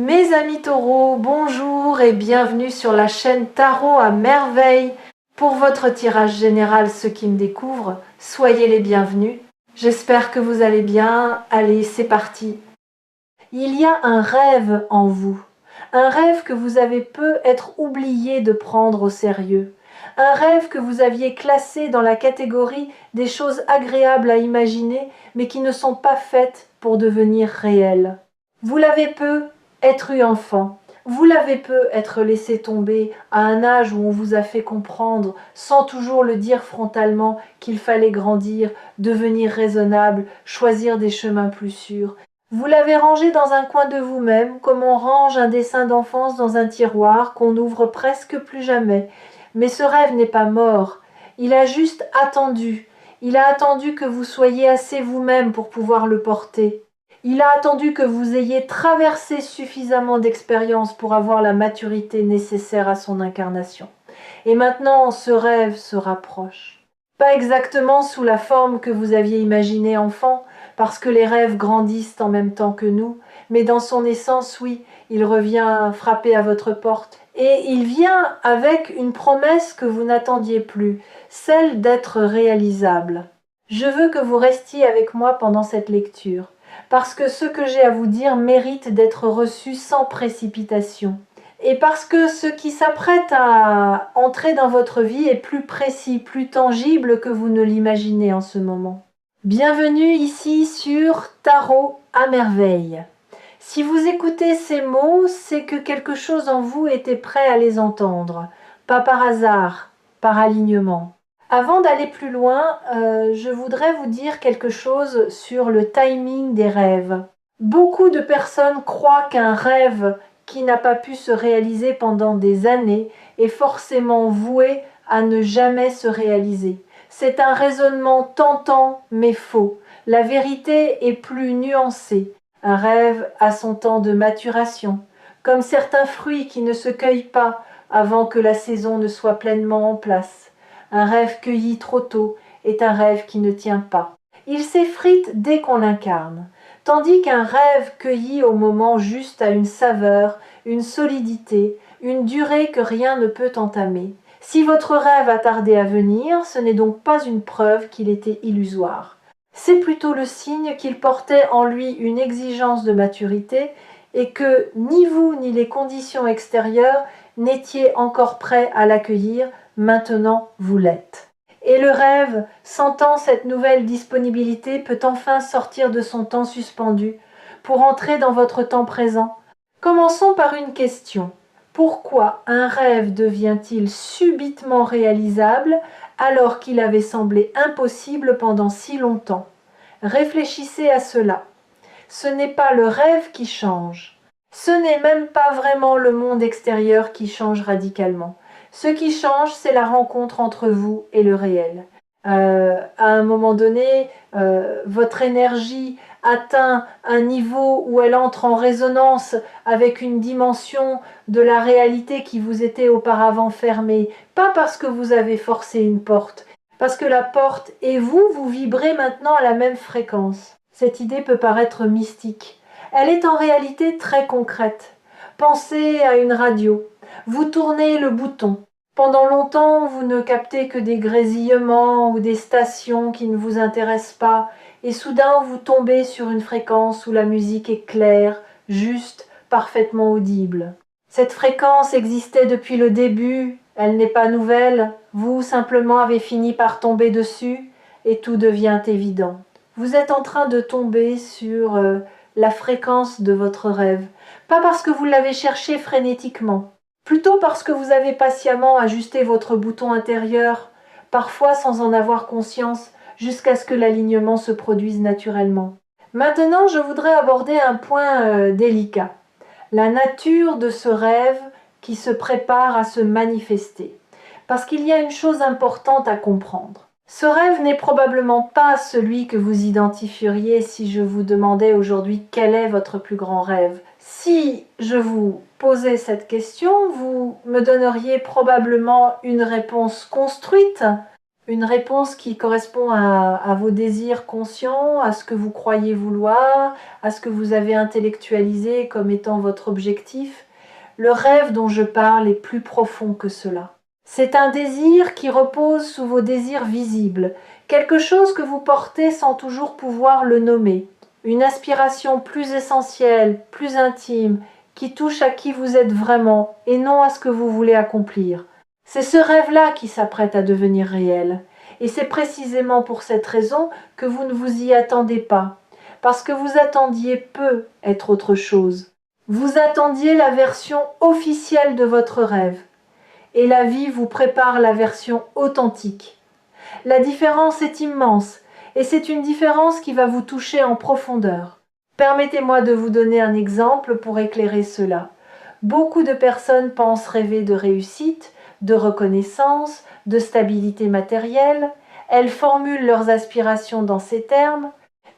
Mes amis taureaux, bonjour et bienvenue sur la chaîne Tarot à merveille. Pour votre tirage général, ceux qui me découvrent, soyez les bienvenus. J'espère que vous allez bien. Allez, c'est parti. Il y a un rêve en vous. Un rêve que vous avez peut-être oublié de prendre au sérieux. Un rêve que vous aviez classé dans la catégorie des choses agréables à imaginer, mais qui ne sont pas faites pour devenir réelles. Vous l'avez être eu enfant. Vous l'avez être laissé tomber à un âge où on vous a fait comprendre, sans toujours le dire frontalement, qu'il fallait grandir, devenir raisonnable, choisir des chemins plus sûrs. Vous l'avez rangé dans un coin de vous-même, comme on range un dessin d'enfance dans un tiroir qu'on n'ouvre presque plus jamais. Mais ce rêve n'est pas mort. Il a juste attendu. Il a attendu que vous soyez assez vous-même pour pouvoir le porter. Il a attendu que vous ayez traversé suffisamment d'expériences pour avoir la maturité nécessaire à son incarnation. Et maintenant, ce rêve se rapproche. Pas exactement sous la forme que vous aviez imaginée enfant, parce que les rêves grandissent en même temps que nous, mais dans son essence, oui, il revient frapper à votre porte. Et il vient avec une promesse que vous n'attendiez plus, celle d'être réalisable. Je veux que vous restiez avec moi pendant cette lecture, parce que ce que j'ai à vous dire mérite d'être reçu sans précipitation. Et parce que ce qui s'apprête à entrer dans votre vie est plus précis, plus tangible que vous ne l'imaginez en ce moment. Bienvenue ici sur Tarot à merveille. Si vous écoutez ces mots, c'est que quelque chose en vous était prêt à les entendre, pas par hasard, par alignement. Avant d'aller plus loin, je voudrais vous dire quelque chose sur le timing des rêves. Beaucoup de personnes croient qu'un rêve qui n'a pas pu se réaliser pendant des années est forcément voué à ne jamais se réaliser. C'est un raisonnement tentant mais faux. La vérité est plus nuancée. Un rêve a son temps de maturation, comme certains fruits qui ne se cueillent pas avant que la saison ne soit pleinement en place. Un rêve cueilli trop tôt est un rêve qui ne tient pas. Il s'effrite dès qu'on l'incarne, tandis qu'un rêve cueilli au moment juste a une saveur, une solidité, une durée que rien ne peut entamer. Si votre rêve a tardé à venir, ce n'est donc pas une preuve qu'il était illusoire. C'est plutôt le signe qu'il portait en lui une exigence de maturité et que ni vous ni les conditions extérieures n'étiez encore prêts à l'accueillir. Maintenant, vous l'êtes. Et le rêve, sentant cette nouvelle disponibilité, peut enfin sortir de son temps suspendu pour entrer dans votre temps présent. Commençons par une question. Pourquoi un rêve devient-il subitement réalisable alors qu'il avait semblé impossible pendant si longtemps? Réfléchissez à cela. Ce n'est pas le rêve qui change. Ce n'est même pas vraiment le monde extérieur qui change radicalement. Ce qui change, c'est la rencontre entre vous et le réel. À un moment donné, votre énergie atteint un niveau où elle entre en résonance avec une dimension de la réalité qui vous était auparavant fermée. Pas parce que vous avez forcé une porte, parce que la porte et vous, vous vibrez maintenant à la même fréquence. Cette idée peut paraître mystique. Elle est en réalité très concrète. Pensez à une radio. Vous tournez le bouton. Pendant longtemps, vous ne captez que des grésillements ou des stations qui ne vous intéressent pas, et soudain vous tombez sur une fréquence où la musique est claire, juste, parfaitement audible. Cette fréquence existait depuis le début, elle n'est pas nouvelle, vous simplement avez fini par tomber dessus, et tout devient évident. Vous êtes en train de tomber sur la fréquence de votre rêve, pas parce que vous l'avez cherché frénétiquement, plutôt parce que vous avez patiemment ajusté votre bouton intérieur, parfois sans en avoir conscience, jusqu'à ce que l'alignement se produise naturellement. Maintenant, je voudrais aborder un point délicat. La nature de ce rêve qui se prépare à se manifester. Parce qu'il y a une chose importante à comprendre. Ce rêve n'est probablement pas celui que vous identifieriez si je vous demandais aujourd'hui quel est votre plus grand rêve. Si je vous posais cette question, vous me donneriez probablement une réponse construite, Une réponse qui correspond à vos désirs conscients, à ce que vous croyez vouloir, à ce que vous avez intellectualisé comme étant votre objectif. Le rêve dont je parle est plus profond que cela. C'est un désir qui repose sous vos désirs visibles, quelque chose que vous portez sans toujours pouvoir le nommer, une aspiration plus essentielle, plus intime, qui touche à qui vous êtes vraiment et non à ce que vous voulez accomplir. C'est ce rêve-là qui s'apprête à devenir réel. Et c'est précisément pour cette raison que vous ne vous y attendez pas, parce que vous attendiez peu être autre chose. Vous attendiez la version officielle de votre rêve. Et la vie vous prépare la version authentique. La différence est immense, et c'est une différence qui va vous toucher en profondeur. Permettez-moi de vous donner un exemple pour éclairer cela. Beaucoup de personnes pensent rêver de réussite, de reconnaissance, de stabilité matérielle. Elles formulent leurs aspirations dans ces termes,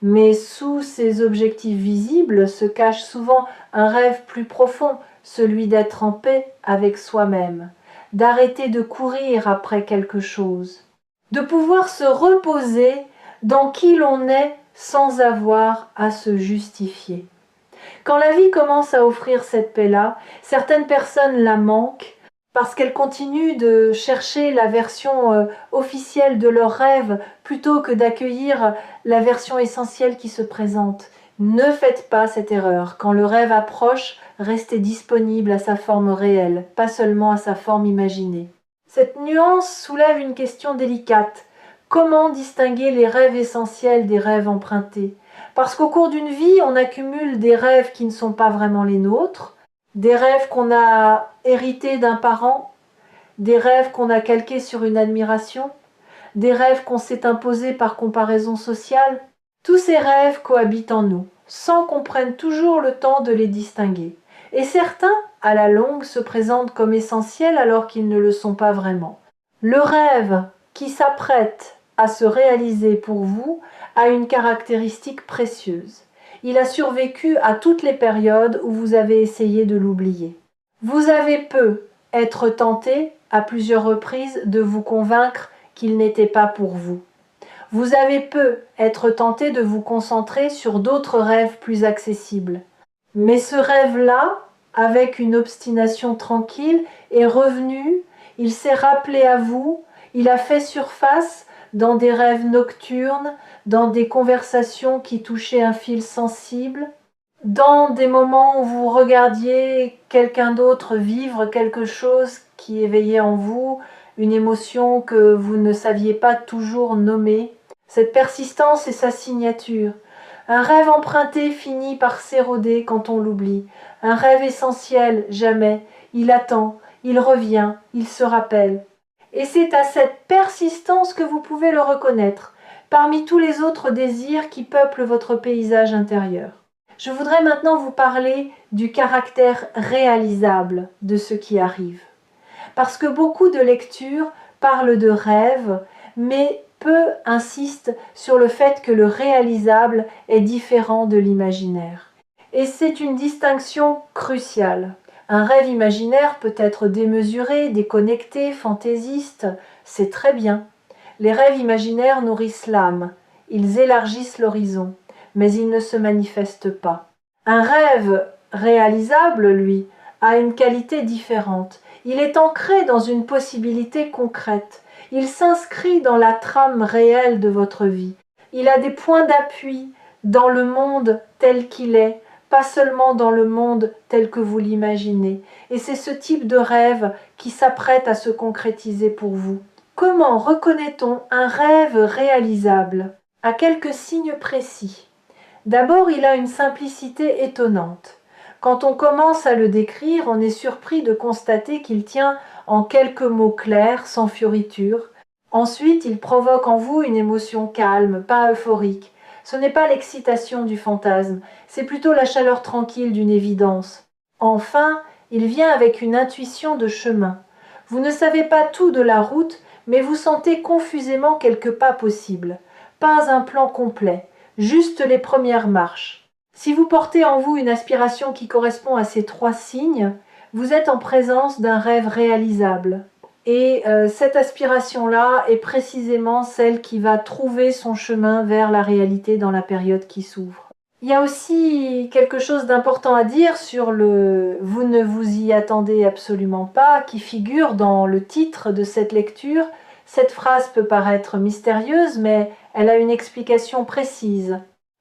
mais sous ces objectifs visibles se cache souvent un rêve plus profond, celui d'être en paix avec soi-même, d'arrêter de courir après quelque chose, de pouvoir se reposer dans qui l'on est sans avoir à se justifier. Quand la vie commence à offrir cette paix-là, certaines personnes la manquent parce qu'elles continuent de chercher la version officielle de leur rêve plutôt que d'accueillir la version essentielle qui se présente. Ne faites pas cette erreur. Quand le rêve approche, restez disponible à sa forme réelle, pas seulement à sa forme imaginée. Cette nuance soulève une question délicate. Comment distinguer les rêves essentiels des rêves empruntés ? Parce qu'au cours d'une vie, on accumule des rêves qui ne sont pas vraiment les nôtres, des rêves qu'on a hérités d'un parent, des rêves qu'on a calqués sur une admiration, des rêves qu'on s'est imposés par comparaison sociale. Tous ces rêves cohabitent en nous, sans qu'on prenne toujours le temps de les distinguer. Et certains, à la longue, se présentent comme essentiels alors qu'ils ne le sont pas vraiment. Le rêve qui s'apprête à se réaliser pour vous a une caractéristique précieuse. Il a survécu à toutes les périodes où vous avez essayé de l'oublier. Vous avez peu être tenté, à plusieurs reprises, de vous convaincre qu'il n'était pas pour vous. Vous avez peu être tenté de vous concentrer sur d'autres rêves plus accessibles. Mais ce rêve-là, avec une obstination tranquille, est revenu, il s'est rappelé à vous, il a fait surface dans des rêves nocturnes, dans des conversations qui touchaient un fil sensible, dans des moments où vous regardiez quelqu'un d'autre vivre quelque chose qui éveillait en vous une émotion que vous ne saviez pas toujours nommer. Cette persistance est sa signature. Un rêve emprunté finit par s'éroder quand on l'oublie. Un rêve essentiel, jamais. Il attend, il revient, il se rappelle. Et c'est à cette persistance que vous pouvez le reconnaître, parmi tous les autres désirs qui peuplent votre paysage intérieur. Je voudrais maintenant vous parler du caractère réalisable de ce qui arrive. Parce que beaucoup de lectures parlent de rêve, mais peu insistent sur le fait que le réalisable est différent de l'imaginaire. Et c'est une distinction cruciale. Un rêve imaginaire peut être démesuré, déconnecté, fantaisiste, c'est très bien. Les rêves imaginaires nourrissent l'âme, ils élargissent l'horizon, mais ils ne se manifestent pas. Un rêve réalisable, lui, a une qualité différente. Il est ancré dans une possibilité concrète. Il s'inscrit dans la trame réelle de votre vie. Il a des points d'appui dans le monde tel qu'il est, pas seulement dans le monde tel que vous l'imaginez. Et c'est ce type de rêve qui s'apprête à se concrétiser pour vous. Comment reconnaît-on un rêve réalisable ? À quelques signes précis. D'abord, il a une simplicité étonnante. Quand on commence à le décrire, on est surpris de constater qu'il tient en quelques mots clairs, sans fioriture. Ensuite, il provoque en vous une émotion calme, pas euphorique. Ce n'est pas l'excitation du fantasme, c'est plutôt la chaleur tranquille d'une évidence. Enfin, il vient avec une intuition de chemin. Vous ne savez pas tout de la route, mais vous sentez confusément quelques pas possibles. Pas un plan complet, juste les premières marches. Si vous portez en vous une aspiration qui correspond à ces trois signes, vous êtes en présence d'un rêve réalisable. Et cette aspiration-là est précisément celle qui va trouver son chemin vers la réalité dans la période qui s'ouvre. Il y a aussi quelque chose d'important à dire sur le « vous ne vous y attendez absolument pas » qui figure dans le titre de cette lecture. Cette phrase peut paraître mystérieuse, mais elle a une explication précise.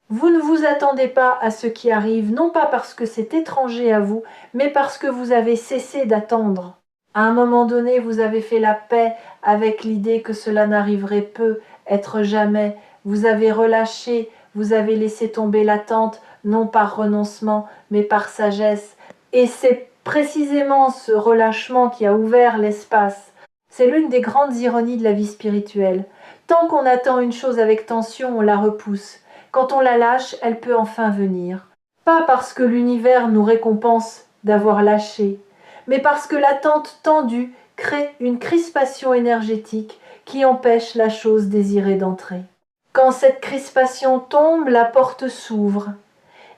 Vous ne vous attendez pas à ce qui arrive, non pas parce que c'est étranger à vous, mais parce que vous avez cessé d'attendre. À un moment donné, vous avez fait la paix avec l'idée que cela n'arriverait peu, être jamais. Vous avez relâché, vous avez laissé tomber l'attente, non par renoncement, mais par sagesse. Et c'est précisément ce relâchement qui a ouvert l'espace. C'est l'une des grandes ironies de la vie spirituelle. Tant qu'on attend une chose avec tension, on la repousse. Quand on la lâche, elle peut enfin venir. Pas parce que l'univers nous récompense d'avoir lâché, mais parce que l'attente tendue crée une crispation énergétique qui empêche la chose désirée d'entrer. Quand cette crispation tombe, la porte s'ouvre,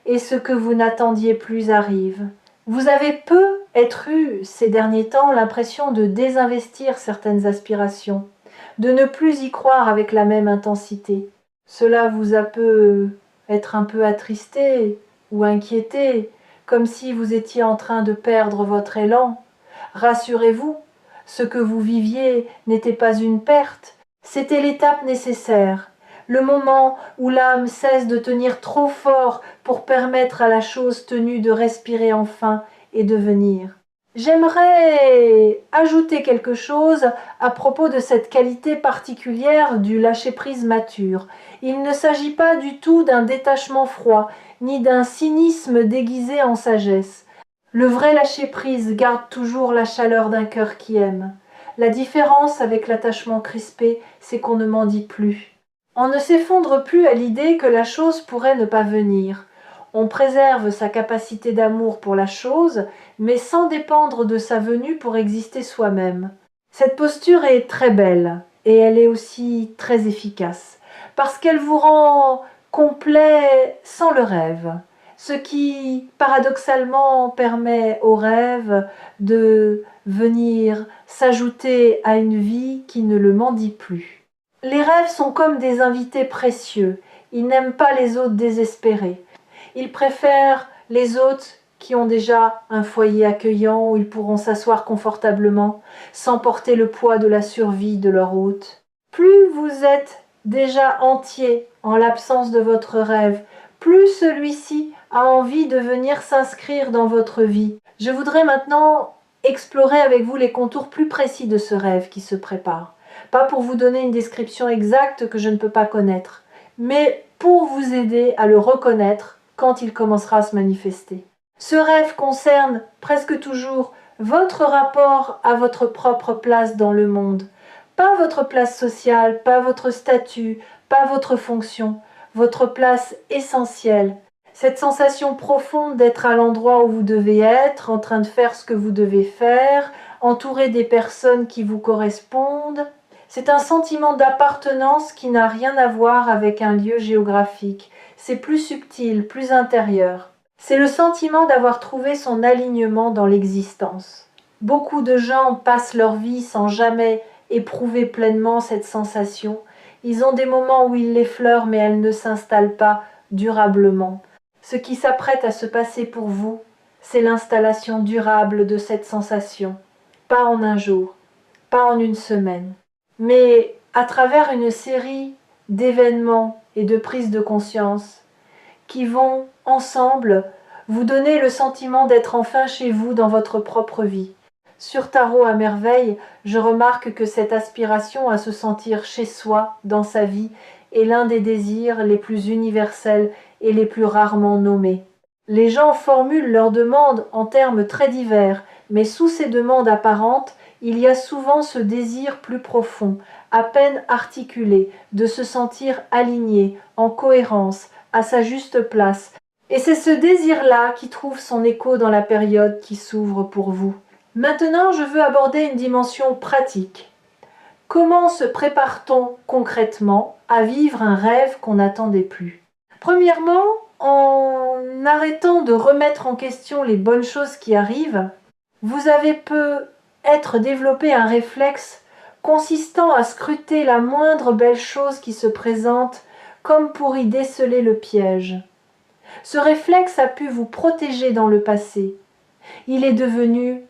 et ce que vous n'attendiez plus arrive. Vous avez peut-être eu ces derniers temps l'impression de désinvestir certaines aspirations, de ne plus y croire avec la même intensité. Cela vous a peut-être un peu attristé ou inquiété, comme si vous étiez en train de perdre votre élan. Rassurez-vous, ce que vous viviez n'était pas une perte, c'était l'étape nécessaire, le moment où l'âme cesse de tenir trop fort pour permettre à la chose tenue de respirer enfin et de venir. J'aimerais ajouter quelque chose à propos de cette qualité particulière du lâcher-prise mature. Il ne s'agit pas du tout d'un détachement froid, ni d'un cynisme déguisé en sagesse. Le vrai lâcher-prise garde toujours la chaleur d'un cœur qui aime. La différence avec l'attachement crispé, c'est qu'on ne m'en dit plus. On ne s'effondre plus à l'idée que la chose pourrait ne pas venir. On préserve sa capacité d'amour pour la chose, mais sans dépendre de sa venue pour exister soi-même. Cette posture est très belle, et elle est aussi très efficace, parce qu'elle vous rend complet sans le rêve, ce qui, paradoxalement, permet au rêve de venir s'ajouter à une vie qui ne le mendie plus. Les rêves sont comme des invités précieux, ils n'aiment pas les hôtes désespérés. Ils préfèrent les hôtes qui ont déjà un foyer accueillant où ils pourront s'asseoir confortablement, sans porter le poids de la survie de leur hôte. Plus vous êtes déjà entier en l'absence de votre rêve, plus celui-ci a envie de venir s'inscrire dans votre vie. Je voudrais maintenant explorer avec vous les contours plus précis de ce rêve qui se prépare. Pas pour vous donner une description exacte que je ne peux pas connaître, mais pour vous aider à le reconnaître quand il commencera à se manifester. Ce rêve concerne presque toujours votre rapport à votre propre place dans le monde. Pas votre place sociale, pas votre statut, pas votre fonction, votre place essentielle. Cette sensation profonde d'être à l'endroit où vous devez être, en train de faire ce que vous devez faire, entouré des personnes qui vous correspondent. C'est un sentiment d'appartenance qui n'a rien à voir avec un lieu géographique. C'est plus subtil, plus intérieur. C'est le sentiment d'avoir trouvé son alignement dans l'existence. Beaucoup de gens passent leur vie sans jamais éprouver pleinement cette sensation. Ils ont des moments où ils l'effleurent, mais elle ne s'installe pas durablement. Ce qui s'apprête à se passer pour vous, c'est l'installation durable de cette sensation. Pas en un jour, pas en une semaine, mais à travers une série d'événements et de prises de conscience qui vont, ensemble, vous donner le sentiment d'être enfin chez vous dans votre propre vie. Sur Tarot à merveille, je remarque que cette aspiration à se sentir chez soi, dans sa vie, est l'un des désirs les plus universels et les plus rarement nommés. Les gens formulent leurs demandes en termes très divers, mais sous ces demandes apparentes, il y a souvent ce désir plus profond, à peine articulé, de se sentir aligné, en cohérence, à sa juste place. Et c'est ce désir-là qui trouve son écho dans la période qui s'ouvre pour vous. Maintenant, je veux aborder une dimension pratique. Comment se prépare-t-on concrètement à vivre un rêve qu'on n'attendait plus? Premièrement, en arrêtant de remettre en question les bonnes choses qui arrivent, vous avez être développé un réflexe consistant à scruter la moindre belle chose qui se présente comme pour y déceler le piège. Ce réflexe a pu vous protéger dans le passé. Il est devenu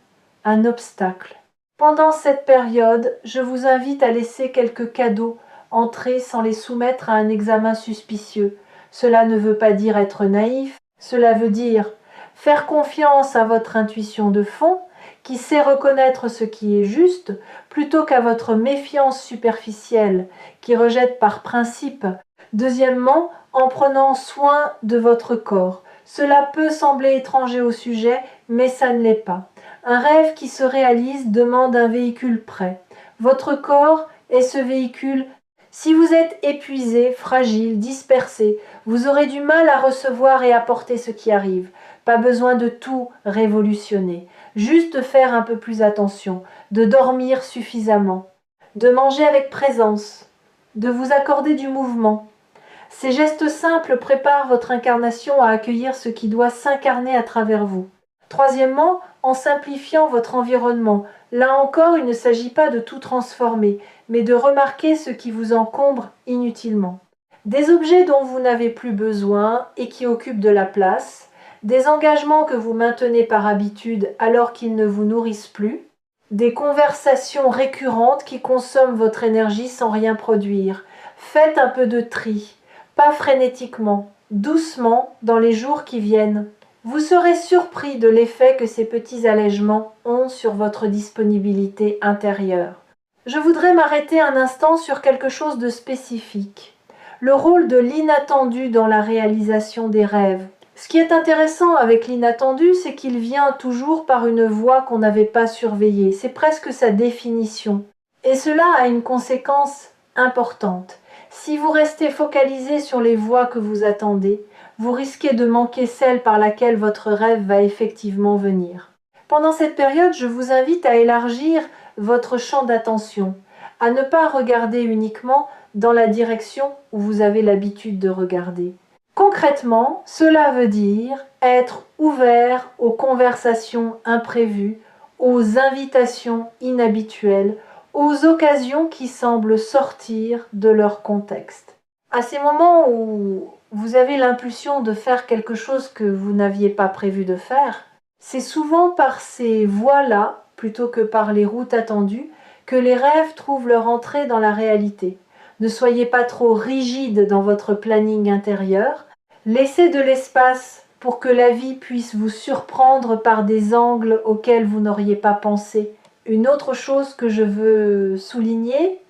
un obstacle. Pendant cette période, je vous invite à laisser quelques cadeaux entrer sans les soumettre à un examen suspicieux. Cela ne veut pas dire être naïf, cela veut dire faire confiance à votre intuition de fond, qui sait reconnaître ce qui est juste, plutôt qu'à votre méfiance superficielle, qui rejette par principe. Deuxièmement, en prenant soin de votre corps. Cela peut sembler étranger au sujet, mais ça ne l'est pas. Un rêve qui se réalise demande un véhicule prêt. Votre corps est ce véhicule. Si vous êtes épuisé, fragile, dispersé, vous aurez du mal à recevoir et à porter ce qui arrive. Pas besoin de tout révolutionner, juste de faire un peu plus attention, de dormir suffisamment, de manger avec présence, de vous accorder du mouvement. Ces gestes simples préparent votre incarnation à accueillir ce qui doit s'incarner à travers vous. Troisièmement, en simplifiant votre environnement. Là encore, il ne s'agit pas de tout transformer, mais de remarquer ce qui vous encombre inutilement. Des objets dont vous n'avez plus besoin et qui occupent de la place, des engagements que vous maintenez par habitude alors qu'ils ne vous nourrissent plus, des conversations récurrentes qui consomment votre énergie sans rien produire. Faites un peu de tri, pas frénétiquement, doucement dans les jours qui viennent. Vous serez surpris de l'effet que ces petits allègements ont sur votre disponibilité intérieure. Je voudrais m'arrêter un instant sur quelque chose de spécifique. Le rôle de l'inattendu dans la réalisation des rêves. Ce qui est intéressant avec l'inattendu, c'est qu'il vient toujours par une voie qu'on n'avait pas surveillée. C'est presque sa définition. Et cela a une conséquence importante. Si vous restez focalisé sur les voies que vous attendez, vous risquez de manquer celle par laquelle votre rêve va effectivement venir. Pendant cette période, je vous invite à élargir votre champ d'attention, à ne pas regarder uniquement dans la direction où vous avez l'habitude de regarder. Concrètement, cela veut dire être ouvert aux conversations imprévues, aux invitations inhabituelles, aux occasions qui semblent sortir de leur contexte. À ces moments où vous avez l'impulsion de faire quelque chose que vous n'aviez pas prévu de faire, c'est souvent par ces voies-là, plutôt que par les routes attendues, que les rêves trouvent leur entrée dans la réalité. Ne soyez pas trop rigide dans votre planning intérieur. Laissez de l'espace pour que la vie puisse vous surprendre par des angles auxquels vous n'auriez pas pensé. Une autre chose que je veux souligner,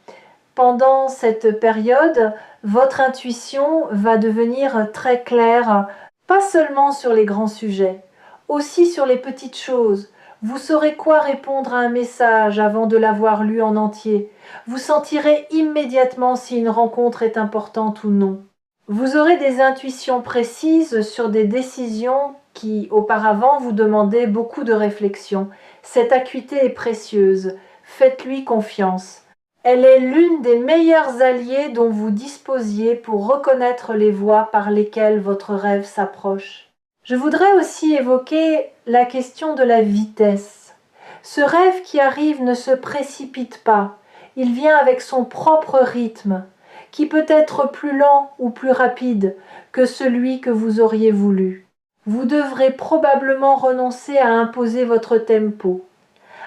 pendant cette période, votre intuition va devenir très claire, pas seulement sur les grands sujets, aussi sur les petites choses. Vous saurez quoi répondre à un message avant de l'avoir lu en entier. Vous sentirez immédiatement si une rencontre est importante ou non. Vous aurez des intuitions précises sur des décisions qui, auparavant, vous demandaient beaucoup de réflexion. Cette acuité est précieuse. Faites-lui confiance. Elle est l'une des meilleures alliées dont vous disposiez pour reconnaître les voies par lesquelles votre rêve s'approche. Je voudrais aussi évoquer la question de la vitesse. Ce rêve qui arrive ne se précipite pas. Il vient avec son propre rythme, qui peut être plus lent ou plus rapide que celui que vous auriez voulu. Vous devrez probablement renoncer à imposer votre tempo,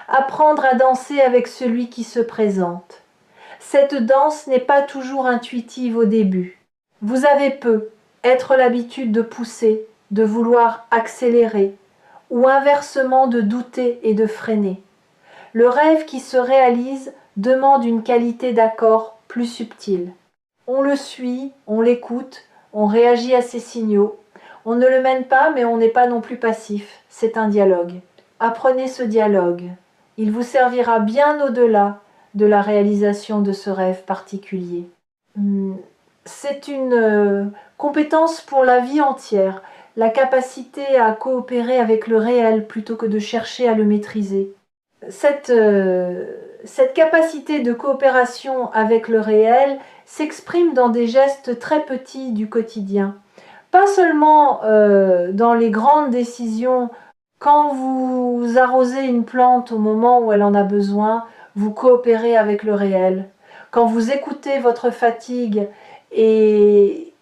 apprendre à danser avec celui qui se présente. Cette danse n'est pas toujours intuitive au début. Vous avez être l'habitude de pousser, de vouloir accélérer, ou inversement de douter et de freiner. Le rêve qui se réalise demande une qualité d'accord plus subtile. On le suit, on l'écoute, on réagit à ses signaux. On ne le mène pas, mais on n'est pas non plus passif. C'est un dialogue. Apprenez ce dialogue. Il vous servira bien au-delà de la réalisation de ce rêve particulier. C'est une compétence pour la vie entière, la capacité à coopérer avec le réel plutôt que de chercher à le maîtriser. Cette capacité de coopération avec le réel s'exprime dans des gestes très petits du quotidien. Pas seulement dans les grandes décisions Quand vous arrosez une plante au moment où elle en a besoin, vous coopérez avec le réel. Quand vous écoutez votre fatigue et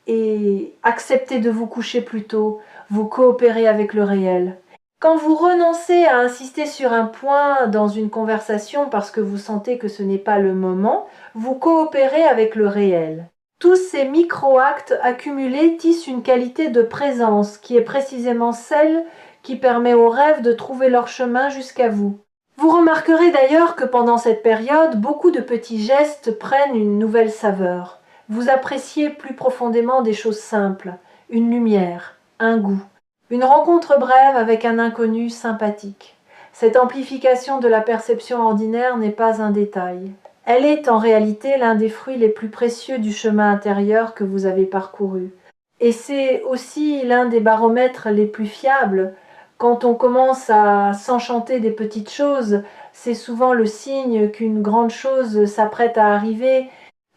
acceptez de vous coucher plus tôt, vous coopérez avec le réel. Quand vous renoncez à insister sur un point dans une conversation parce que vous sentez que ce n'est pas le moment, vous coopérez avec le réel. Tous ces micro-actes accumulés tissent une qualité de présence qui est précisément celle qui permet aux rêves de trouver leur chemin jusqu'à vous. Vous remarquerez d'ailleurs que pendant cette période, beaucoup de petits gestes prennent une nouvelle saveur. Vous appréciez plus profondément des choses simples, une lumière, un goût, une rencontre brève avec un inconnu sympathique. Cette amplification de la perception ordinaire n'est pas un détail. Elle est en réalité l'un des fruits les plus précieux du chemin intérieur que vous avez parcouru. Et c'est aussi l'un des baromètres les plus fiables. Quand on commence à s'enchanter des petites choses, c'est souvent le signe qu'une grande chose s'apprête à arriver,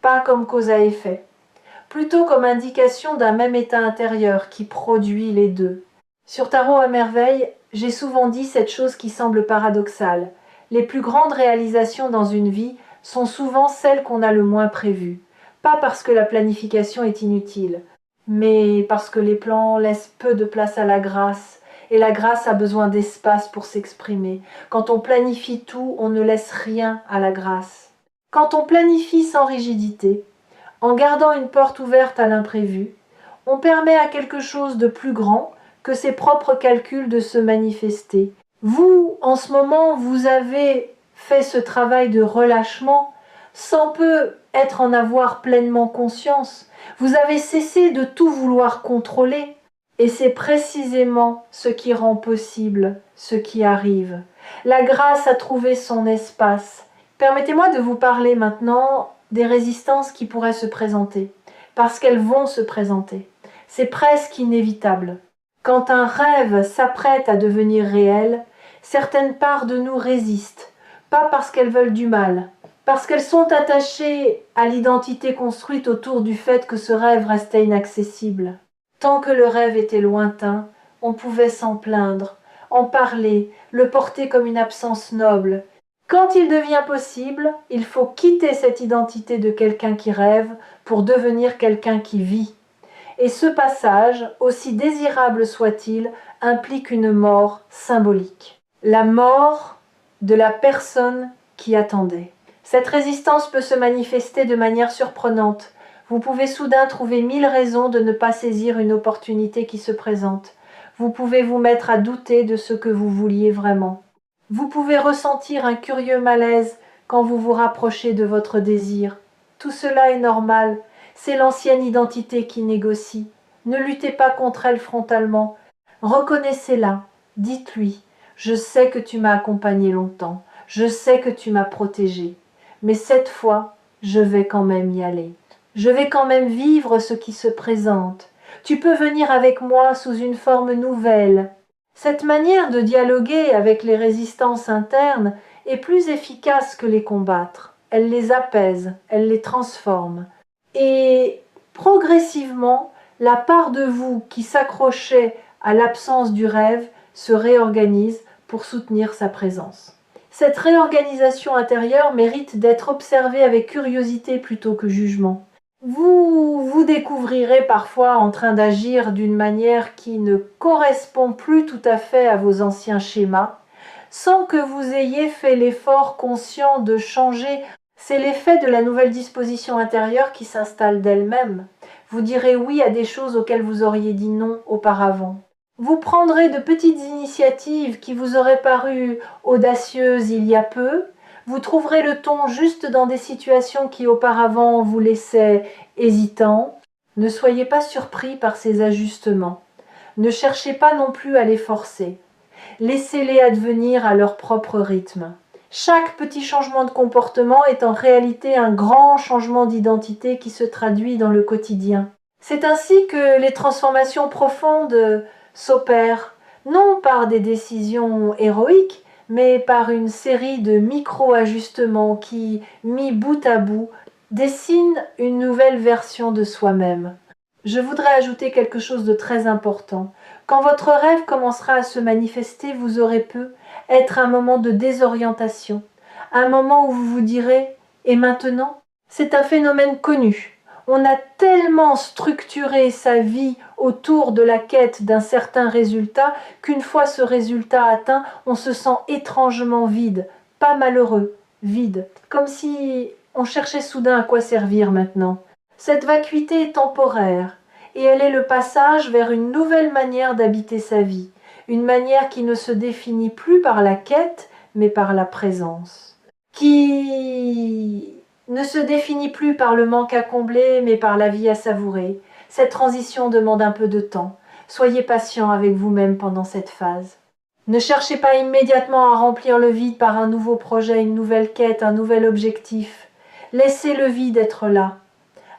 pas comme cause à effet, plutôt comme indication d'un même état intérieur qui produit les deux. Sur Tarot à merveille, j'ai souvent dit cette chose qui semble paradoxale. Les plus grandes réalisations dans une vie sont souvent celles qu'on a le moins prévues. Pas parce que la planification est inutile, mais parce que les plans laissent peu de place à la grâce, et la grâce a besoin d'espace pour s'exprimer. Quand on planifie tout, on ne laisse rien à la grâce. Quand on planifie sans rigidité, en gardant une porte ouverte à l'imprévu, on permet à quelque chose de plus grand que ses propres calculs de se manifester. Vous, en ce moment, vous avez fait ce travail de relâchement sans peu être en avoir pleinement conscience. Vous avez cessé de tout vouloir contrôler. Et c'est précisément ce qui rend possible ce qui arrive. La grâce a trouvé son espace. Permettez-moi de vous parler maintenant des résistances qui pourraient se présenter, parce qu'elles vont se présenter. C'est presque inévitable. Quand un rêve s'apprête à devenir réel, certaines parts de nous résistent, pas parce qu'elles veulent du mal, parce qu'elles sont attachées à l'identité construite autour du fait que ce rêve restait inaccessible. Tant que le rêve était lointain, on pouvait s'en plaindre, en parler, le porter comme une absence noble. Quand il devient possible, il faut quitter cette identité de quelqu'un qui rêve pour devenir quelqu'un qui vit. Et ce passage, aussi désirable soit-il, implique une mort symbolique. La mort de la personne qui attendait. Cette résistance peut se manifester de manière surprenante. Vous pouvez soudain trouver 1000 raisons de ne pas saisir une opportunité qui se présente. Vous pouvez vous mettre à douter de ce que vous vouliez vraiment. Vous pouvez ressentir un curieux malaise quand vous vous rapprochez de votre désir. Tout cela est normal. C'est l'ancienne identité qui négocie. Ne luttez pas contre elle frontalement. Reconnaissez-la. Dites-lui « Je sais que tu m'as accompagné longtemps. Je sais que tu m'as protégé. Mais cette fois, je vais quand même y aller. Je vais quand même vivre ce qui se présente. Tu peux venir avec moi sous une forme nouvelle. » Cette manière de dialoguer avec les résistances internes est plus efficace que les combattre. Elle les apaise, elle les transforme. Et progressivement, la part de vous qui s'accrochait à l'absence du rêve se réorganise pour soutenir sa présence. Cette réorganisation intérieure mérite d'être observée avec curiosité plutôt que jugement. Vous vous découvrirez parfois en train d'agir d'une manière qui ne correspond plus tout à fait à vos anciens schémas, sans que vous ayez fait l'effort conscient de changer. C'est l'effet de la nouvelle disposition intérieure qui s'installe d'elle-même. Vous direz oui à des choses auxquelles vous auriez dit non auparavant. Vous prendrez de petites initiatives qui vous auraient paru audacieuses il y a peu. Vous trouverez le ton juste dans des situations qui auparavant vous laissaient hésitants. Ne soyez pas surpris par ces ajustements. Ne cherchez pas non plus à les forcer. Laissez-les advenir à leur propre rythme. Chaque petit changement de comportement est en réalité un grand changement d'identité qui se traduit dans le quotidien. C'est ainsi que les transformations profondes s'opèrent, non par des décisions héroïques, mais par une série de micro-ajustements qui, mis bout à bout, dessinent une nouvelle version de soi-même. Je voudrais ajouter quelque chose de très important. Quand votre rêve commencera à se manifester, vous aurez pu être un moment de désorientation, un moment où vous vous direz « et maintenant ?» C'est un phénomène connu. On a tellement structuré sa vie autour de la quête d'un certain résultat qu'une fois ce résultat atteint, on se sent étrangement vide, pas malheureux, vide, comme si on cherchait soudain à quoi servir maintenant. Cette vacuité est temporaire et elle est le passage vers une nouvelle manière d'habiter sa vie, une manière qui ne se définit plus par la quête mais par la présence, qui ne se définit plus par le manque à combler, mais par la vie à savourer. Cette transition demande un peu de temps. Soyez patient avec vous-même pendant cette phase. Ne cherchez pas immédiatement à remplir le vide par un nouveau projet, une nouvelle quête, un nouvel objectif. Laissez le vide être là.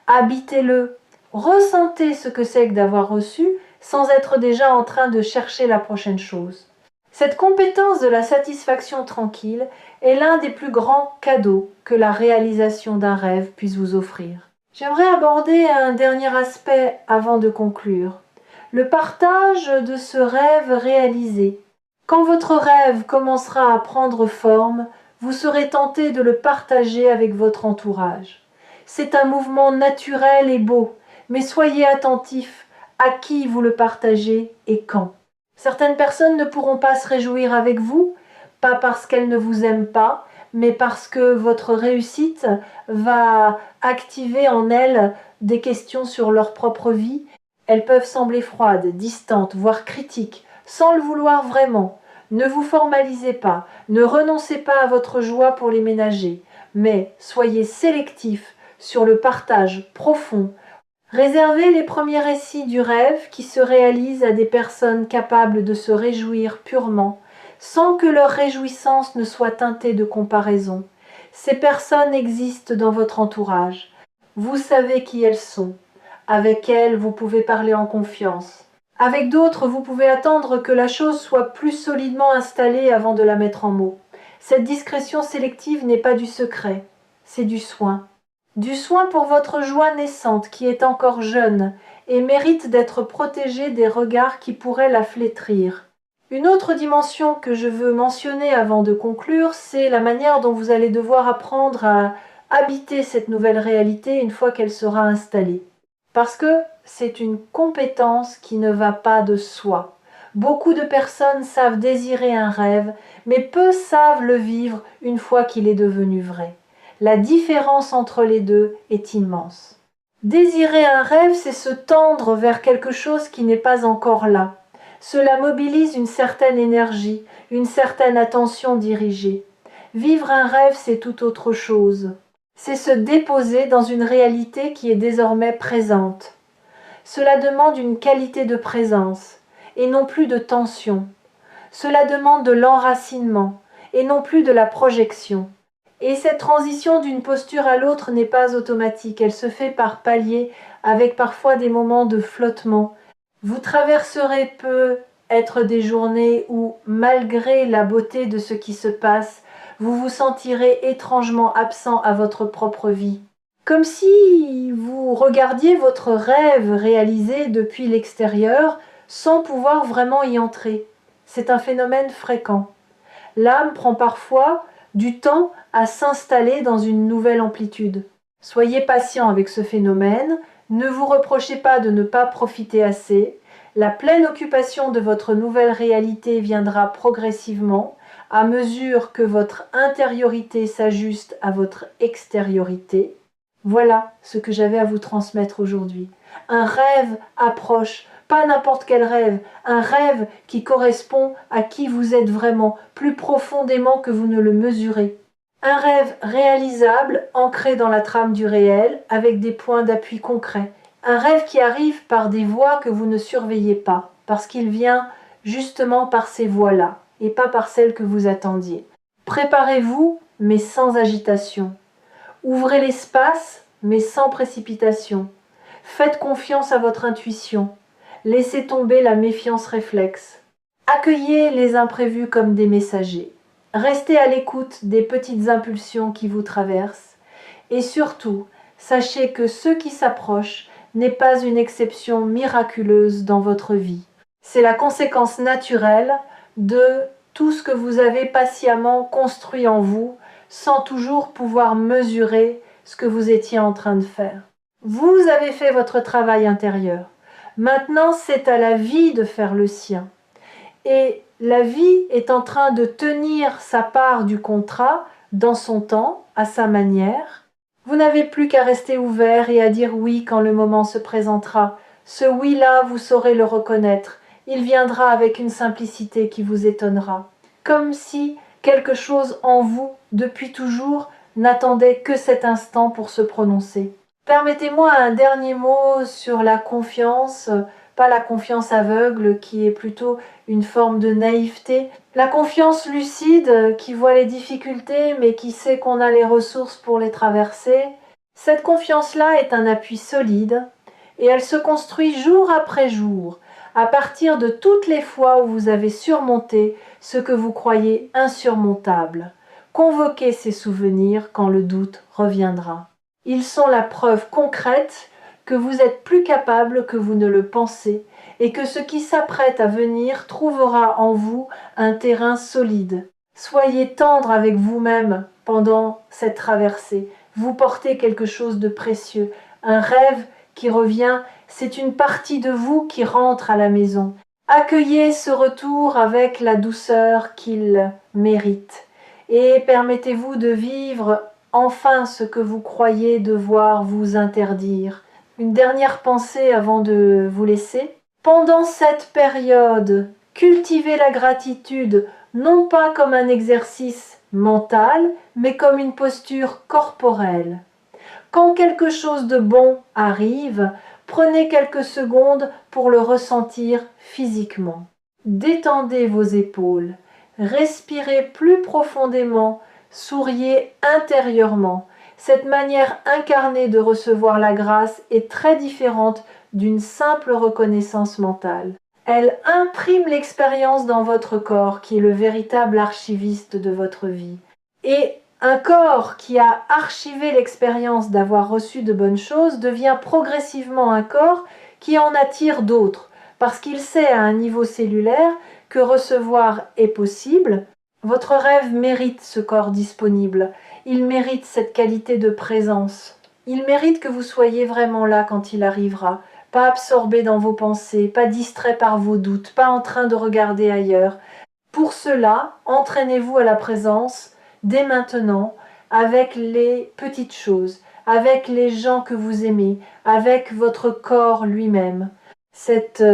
Habitez-le. Ressentez ce que c'est que d'avoir reçu sans être déjà en train de chercher la prochaine chose. Cette compétence de la satisfaction tranquille est l'un des plus grands cadeaux que la réalisation d'un rêve puisse vous offrir. J'aimerais aborder un dernier aspect avant de conclure. Le partage de ce rêve réalisé. Quand votre rêve commencera à prendre forme, vous serez tenté de le partager avec votre entourage. C'est un mouvement naturel et beau, mais soyez attentifs à qui vous le partagez et quand. Certaines personnes ne pourront pas se réjouir avec vous, pas parce qu'elles ne vous aiment pas, mais parce que votre réussite va activer en elles des questions sur leur propre vie. Elles peuvent sembler froides, distantes, voire critiques, sans le vouloir vraiment. Ne vous formalisez pas, ne renoncez pas à votre joie pour les ménager, mais soyez sélectifs sur le partage profond. Réservez les premiers récits du rêve qui se réalisent à des personnes capables de se réjouir purement, sans que leur réjouissance ne soit teintée de comparaison. Ces personnes existent dans votre entourage. Vous savez qui elles sont. Avec elles, vous pouvez parler en confiance. Avec d'autres, vous pouvez attendre que la chose soit plus solidement installée avant de la mettre en mots. Cette discrétion sélective n'est pas du secret, c'est du soin. Du soin pour votre joie naissante qui est encore jeune et mérite d'être protégée des regards qui pourraient la flétrir. Une autre dimension que je veux mentionner avant de conclure, c'est la manière dont vous allez devoir apprendre à habiter cette nouvelle réalité une fois qu'elle sera installée. Parce que c'est une compétence qui ne va pas de soi. Beaucoup de personnes savent désirer un rêve, mais peu savent le vivre une fois qu'il est devenu vrai. La différence entre les deux est immense. Désirer un rêve, c'est se tendre vers quelque chose qui n'est pas encore là. Cela mobilise une certaine énergie, une certaine attention dirigée. Vivre un rêve, c'est tout autre chose. C'est se déposer dans une réalité qui est désormais présente. Cela demande une qualité de présence, et non plus de tension. Cela demande de l'enracinement, et non plus de la projection. Et cette transition d'une posture à l'autre n'est pas automatique, elle se fait par paliers, avec parfois des moments de flottement. Vous traverserez peut-être des journées où, malgré la beauté de ce qui se passe, vous vous sentirez étrangement absent à votre propre vie. Comme si vous regardiez votre rêve réalisé depuis l'extérieur sans pouvoir vraiment y entrer. C'est un phénomène fréquent. L'âme prend parfois du temps à s'installer dans une nouvelle amplitude. Soyez patient avec ce phénomène, ne vous reprochez pas de ne pas profiter assez. La pleine occupation de votre nouvelle réalité viendra progressivement à mesure que votre intériorité s'ajuste à votre extériorité. Voilà ce que j'avais à vous transmettre aujourd'hui. Un rêve approche, pas n'importe quel rêve, un rêve qui correspond à qui vous êtes vraiment, plus profondément que vous ne le mesurez. Un rêve réalisable, ancré dans la trame du réel, avec des points d'appui concrets. Un rêve qui arrive par des voies que vous ne surveillez pas, parce qu'il vient justement par ces voies-là, et pas par celles que vous attendiez. Préparez-vous, mais sans agitation. Ouvrez l'espace, mais sans précipitation. Faites confiance à votre intuition. Laissez tomber la méfiance réflexe. Accueillez les imprévus comme des messagers. Restez à l'écoute des petites impulsions qui vous traversent. Et surtout, sachez que ce qui s'approche n'est pas une exception miraculeuse dans votre vie. C'est la conséquence naturelle de tout ce que vous avez patiemment construit en vous, sans toujours pouvoir mesurer ce que vous étiez en train de faire. Vous avez fait votre travail intérieur. Maintenant, c'est à la vie de faire le sien. Et la vie est en train de tenir sa part du contrat dans son temps, à sa manière. Vous n'avez plus qu'à rester ouvert et à dire oui quand le moment se présentera. Ce oui-là, vous saurez le reconnaître. Il viendra avec une simplicité qui vous étonnera. Comme si quelque chose en vous, depuis toujours, n'attendait que cet instant pour se prononcer. Permettez-moi un dernier mot sur la confiance, pas la confiance aveugle qui est plutôt une forme de naïveté, la confiance lucide qui voit les difficultés mais qui sait qu'on a les ressources pour les traverser. Cette confiance-là est un appui solide et elle se construit jour après jour à partir de toutes les fois où vous avez surmonté ce que vous croyez insurmontable. Convoquez ces souvenirs quand le doute reviendra. Ils sont la preuve concrète que vous êtes plus capable que vous ne le pensez et que ce qui s'apprête à venir trouvera en vous un terrain solide. Soyez tendre avec vous-même pendant cette traversée. Vous portez quelque chose de précieux, un rêve qui revient, c'est une partie de vous qui rentre à la maison. Accueillez ce retour avec la douceur qu'il mérite et permettez-vous de vivre enfin ce que vous croyez devoir vous interdire. Une dernière pensée avant de vous laisser. Pendant cette période, cultivez la gratitude non pas comme un exercice mental, mais comme une posture corporelle. Quand quelque chose de bon arrive, prenez quelques secondes pour le ressentir physiquement. Détendez vos épaules, respirez plus profondément, souriez intérieurement. Cette manière incarnée de recevoir la grâce est très différente d'une simple reconnaissance mentale. Elle imprime l'expérience dans votre corps qui est le véritable archiviste de votre vie. Et un corps qui a archivé l'expérience d'avoir reçu de bonnes choses devient progressivement un corps qui en attire d'autres, parce qu'il sait à un niveau cellulaire que recevoir est possible. Votre rêve mérite ce corps disponible, il mérite cette qualité de présence, il mérite que vous soyez vraiment là quand il arrivera, pas absorbé dans vos pensées, pas distrait par vos doutes, pas en train de regarder ailleurs. Pour cela, entraînez-vous à la présence dès maintenant avec les petites choses, avec les gens que vous aimez, avec votre corps lui-même. Cette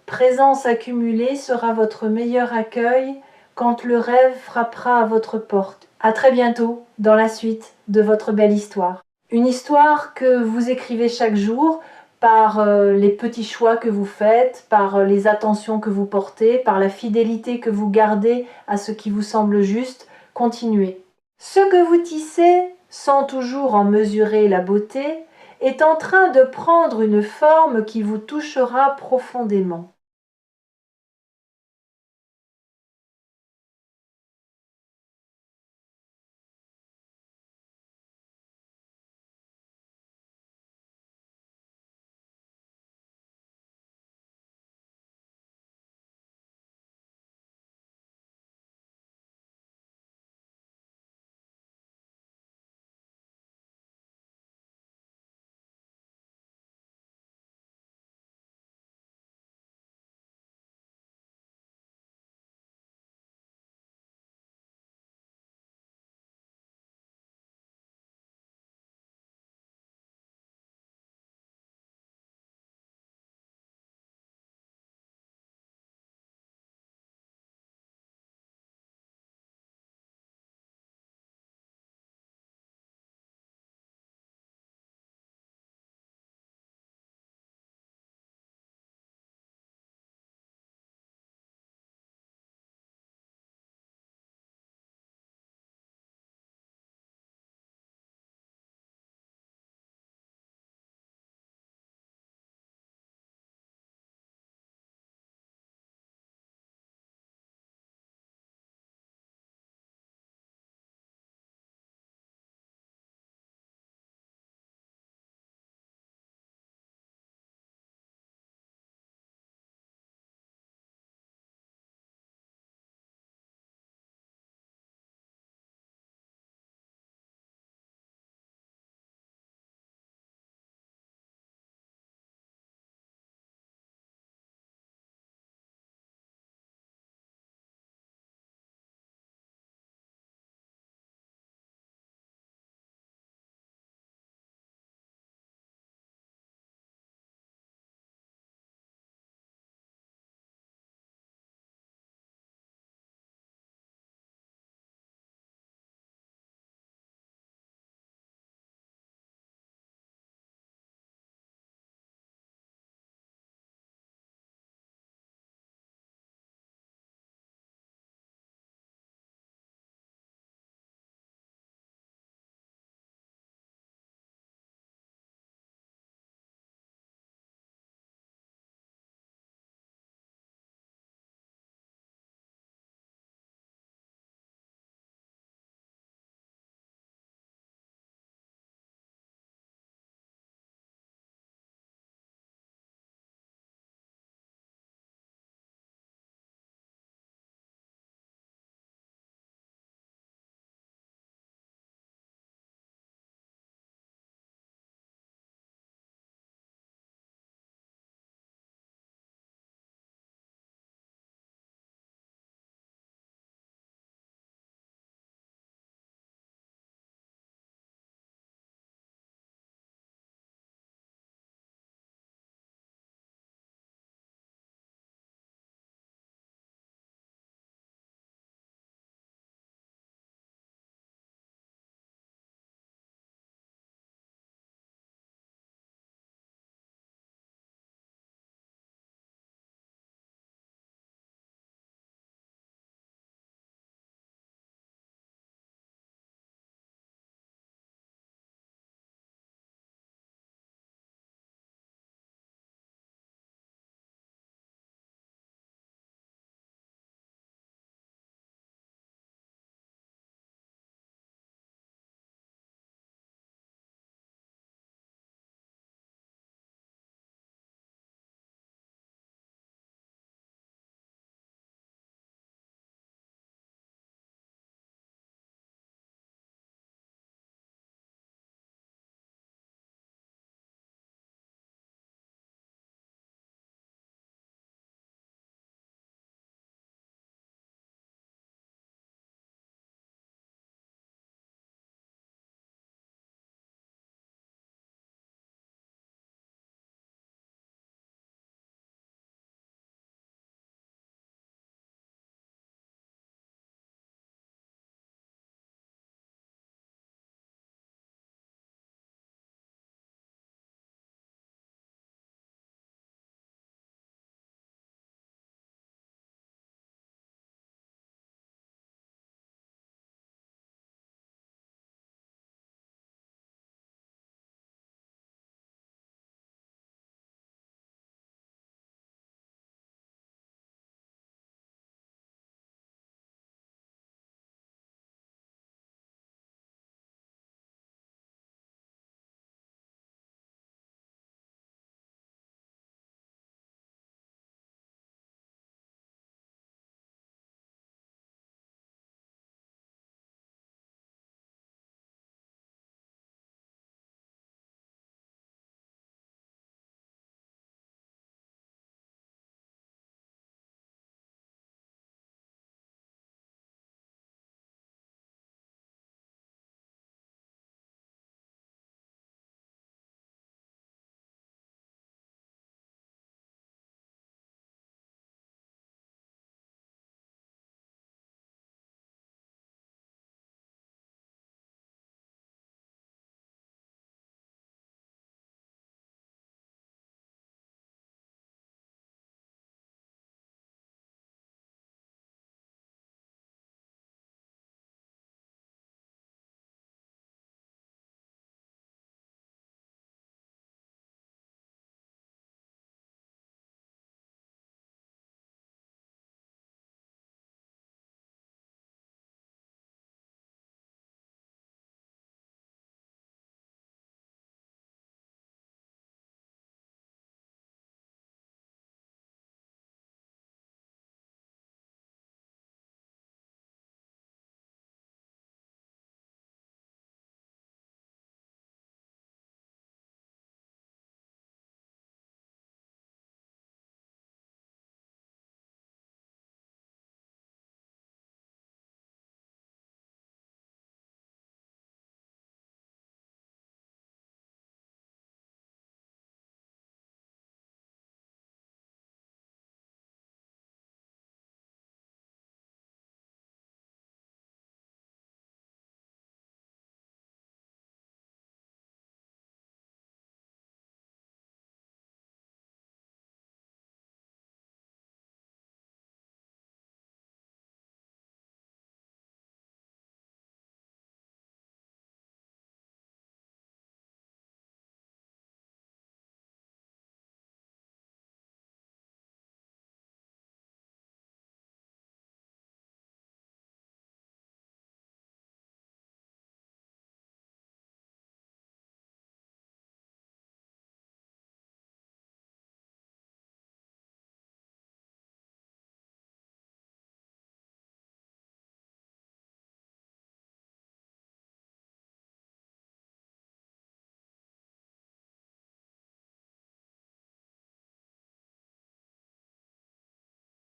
présence accumulée sera votre meilleur accueil quand le rêve frappera à votre porte. À très bientôt dans la suite de votre belle histoire. Une histoire que vous écrivez chaque jour par les petits choix que vous faites, par les attentions que vous portez, par la fidélité que vous gardez à ce qui vous semble juste. Continuez. Ce que vous tissez, sans toujours en mesurer la beauté, est en train de prendre une forme qui vous touchera profondément.